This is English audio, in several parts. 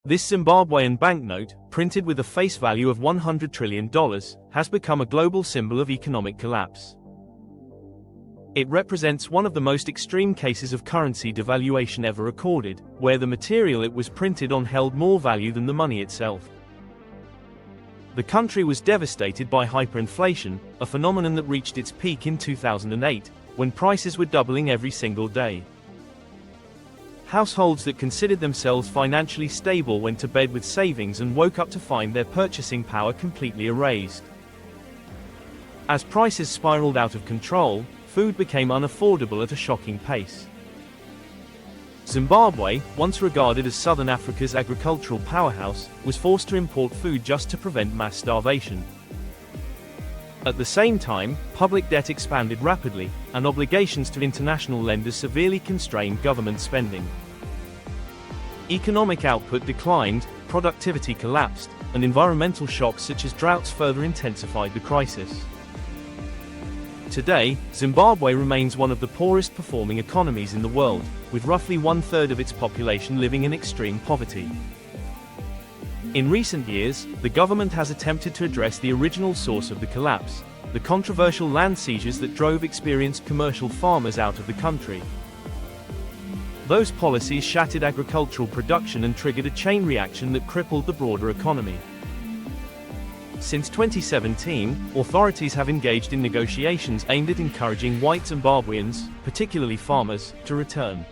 This Zimbabwean banknote, printed with a face value of $100 trillion, has become a global symbol of economic collapse. It represents one of the most extreme cases of currency devaluation ever recorded, where the material it was printed on held more value than the money itself. The country was devastated by hyperinflation, a phenomenon that reached its peak in 2008, when prices were doubling every single day. Households that considered themselves financially stable went to bed with savings and woke up to find their purchasing power completely erased. As prices spiraled out of control, food became unaffordable at a shocking pace. Zimbabwe, once regarded as Southern Africa's agricultural powerhouse, was forced to import food just to prevent mass starvation. At the same time, public debt expanded rapidly, and obligations to international lenders severely constrained government spending. Economic output declined, productivity collapsed, and environmental shocks such as droughts further intensified the crisis. Today, Zimbabwe remains one of the poorest performing economies in the world, with roughly one-third of its population living in extreme poverty. In recent years, the government has attempted to address the original source of the collapse, the controversial land seizures that drove experienced commercial farmers out of the country. Those policies shattered agricultural production and triggered a chain reaction that crippled the broader economy. Since 2017, authorities have engaged in negotiations aimed at encouraging white Zimbabweans, particularly farmers, to return.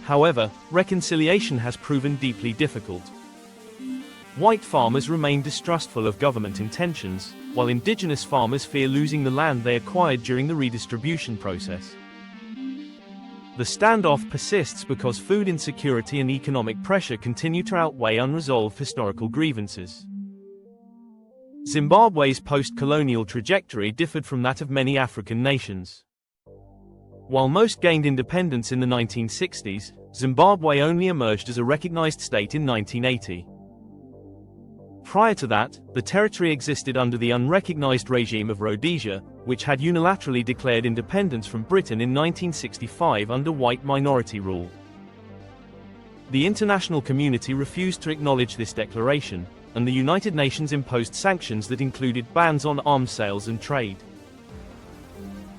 However, reconciliation has proven deeply difficult. White farmers remain distrustful of government intentions, while indigenous farmers fear losing the land they acquired during the redistribution process. The standoff persists because food insecurity and economic pressure continue to outweigh unresolved historical grievances. Zimbabwe's post-colonial trajectory differed from that of many African nations. While most gained independence in the 1960s, Zimbabwe only emerged as a recognized state in 1980. Prior to that, the territory existed under the unrecognized regime of Rhodesia, which had unilaterally declared independence from Britain in 1965 under white minority rule. The international community refused to acknowledge this declaration, and the United Nations imposed sanctions that included bans on arms sales and trade.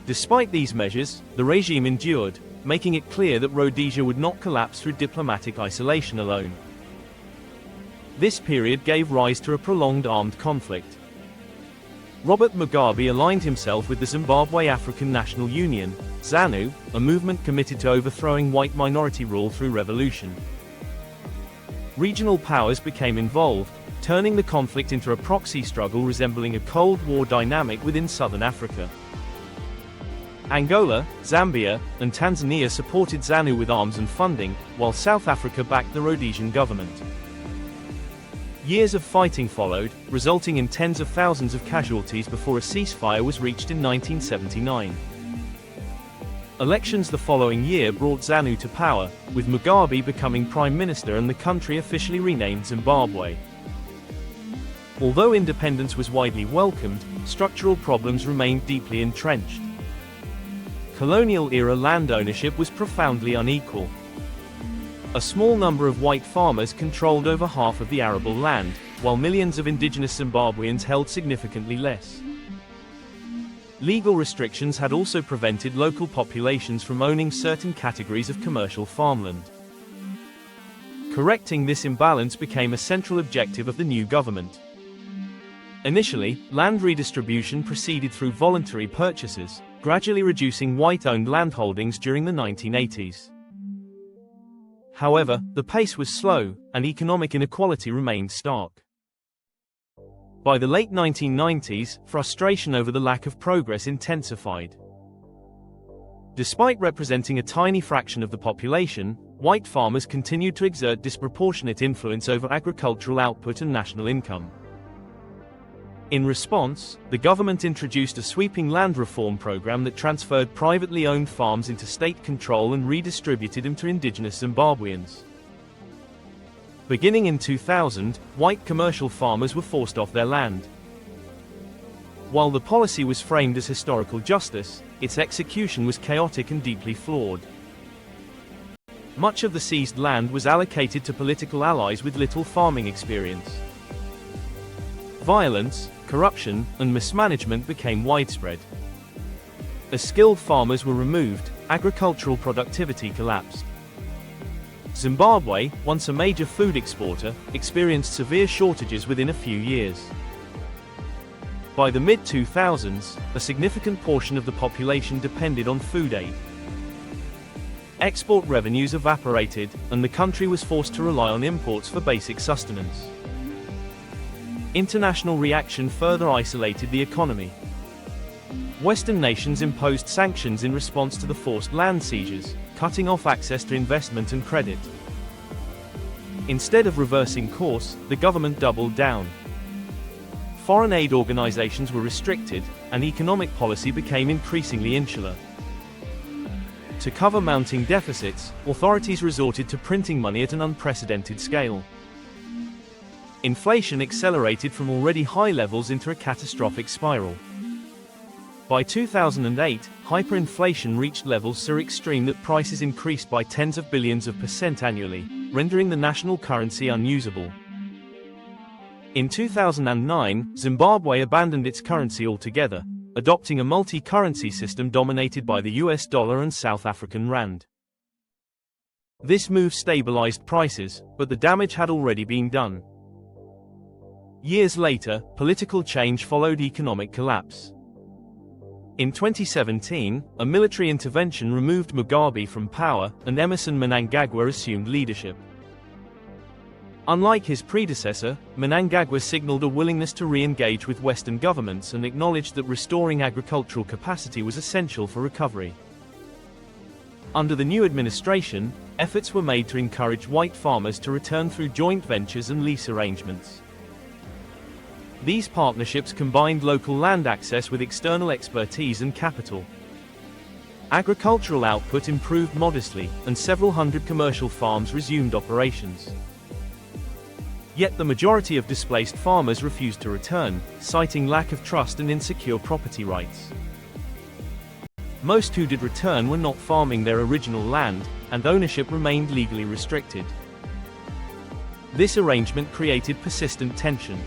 Despite these measures, the regime endured, making it clear that Rhodesia would not collapse through diplomatic isolation alone. This period gave rise to a prolonged armed conflict. Robert Mugabe aligned himself with the Zimbabwe African National Union, ZANU, a movement committed to overthrowing white minority rule through revolution. Regional powers became involved, turning the conflict into a proxy struggle resembling a Cold War dynamic within southern Africa. Angola, Zambia, and Tanzania supported ZANU with arms and funding, while South Africa backed the Rhodesian government. Years of fighting followed, resulting in tens of thousands of casualties before a ceasefire was reached in 1979. Elections the following year brought ZANU to power, with Mugabe becoming prime minister and the country officially renamed Zimbabwe. Although independence was widely welcomed, structural problems remained deeply entrenched. Colonial-era land ownership was profoundly unequal. A small number of white farmers controlled over half of the arable land, while millions of indigenous Zimbabweans held significantly less. Legal restrictions had also prevented local populations from owning certain categories of commercial farmland. Correcting this imbalance became a central objective of the new government. Initially, land redistribution proceeded through voluntary purchases, gradually reducing white-owned landholdings during the 1980s. However, the pace was slow, and economic inequality remained stark. By the late 1990s, frustration over the lack of progress intensified. Despite representing a tiny fraction of the population, white farmers continued to exert disproportionate influence over agricultural output and national income. In response, the government introduced a sweeping land reform program that transferred privately owned farms into state control and redistributed them to indigenous Zimbabweans. Beginning in 2000, white commercial farmers were forced off their land. While the policy was framed as historical justice, its execution was chaotic and deeply flawed. Much of the seized land was allocated to political allies with little farming experience. Violence, corruption, and mismanagement became widespread. As skilled farmers were removed, agricultural productivity collapsed. Zimbabwe, once a major food exporter, experienced severe shortages within a few years. By the mid-2000s, a significant portion of the population depended on food aid. Export revenues evaporated, and the country was forced to rely on imports for basic sustenance. International reaction further isolated the economy. Western nations imposed sanctions in response to the forced land seizures, cutting off access to investment and credit. Instead of reversing course, the government doubled down. Foreign aid organizations were restricted, and economic policy became increasingly insular. To cover mounting deficits, authorities resorted to printing money at an unprecedented scale. Inflation accelerated from already high levels into a catastrophic spiral. By 2008, hyperinflation reached levels so extreme that prices increased by tens of billions of % annually, rendering the national currency unusable. In 2009, Zimbabwe abandoned its currency altogether, adopting a multi-currency system dominated by the US dollar and South African rand. This move stabilized prices, but the damage had already been done. Years later, political change followed economic collapse. In 2017, a military intervention removed Mugabe from power, and Emmerson Mnangagwa assumed leadership. Unlike his predecessor, Mnangagwa signaled a willingness to re-engage with Western governments and acknowledged that restoring agricultural capacity was essential for recovery. Under the new administration, efforts were made to encourage white farmers to return through joint ventures and lease arrangements. These partnerships combined local land access with external expertise and capital. Agricultural output improved modestly, and several hundred commercial farms resumed operations. Yet the majority of displaced farmers refused to return, citing lack of trust and insecure property rights. Most who did return were not farming their original land, and ownership remained legally restricted. This arrangement created persistent tension.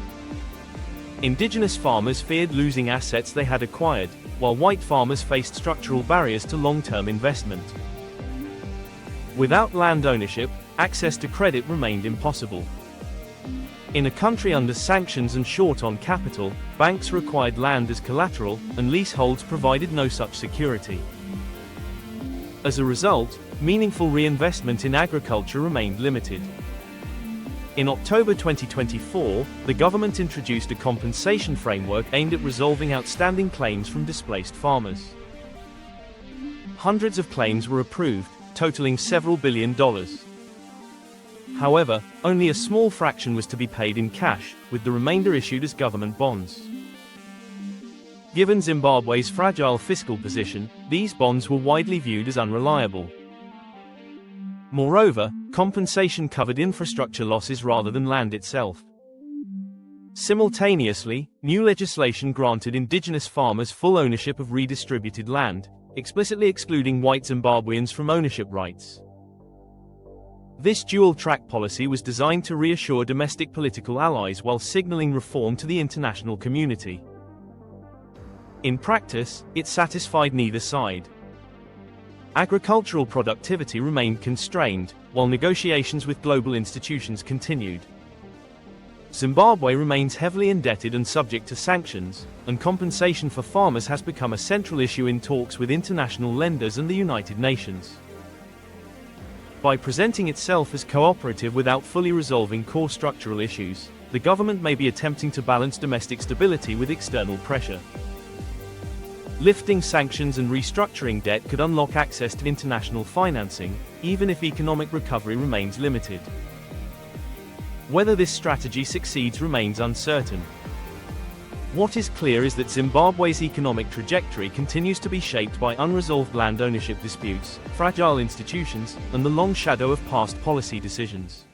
Indigenous farmers feared losing assets they had acquired, while white farmers faced structural barriers to long-term investment. Without land ownership, access to credit remained impossible. In a country under sanctions and short on capital, banks required land as collateral, and leaseholds provided no such security. As a result, meaningful reinvestment in agriculture remained limited. In October 2024, the government introduced a compensation framework aimed at resolving outstanding claims from displaced farmers. Hundreds of claims were approved, totaling several $billion. However, only a small fraction was to be paid in cash, with the remainder issued as government bonds. Given Zimbabwe's fragile fiscal position, these bonds were widely viewed as unreliable. Moreover, compensation covered infrastructure losses rather than land itself. Simultaneously, new legislation granted indigenous farmers full ownership of redistributed land, explicitly excluding white Zimbabweans from ownership rights. This dual-track policy was designed to reassure domestic political allies while signaling reform to the international community. In practice, it satisfied neither side. Agricultural productivity remained constrained, while negotiations with global institutions continued. Zimbabwe remains heavily indebted and subject to sanctions, and compensation for farmers has become a central issue in talks with international lenders and the United Nations. By presenting itself as cooperative without fully resolving core structural issues, the government may be attempting to balance domestic stability with external pressure. Lifting sanctions and restructuring debt could unlock access to international financing, even if economic recovery remains limited. Whether this strategy succeeds remains uncertain. What is clear is that Zimbabwe's economic trajectory continues to be shaped by unresolved land ownership disputes, fragile institutions, and the long shadow of past policy decisions.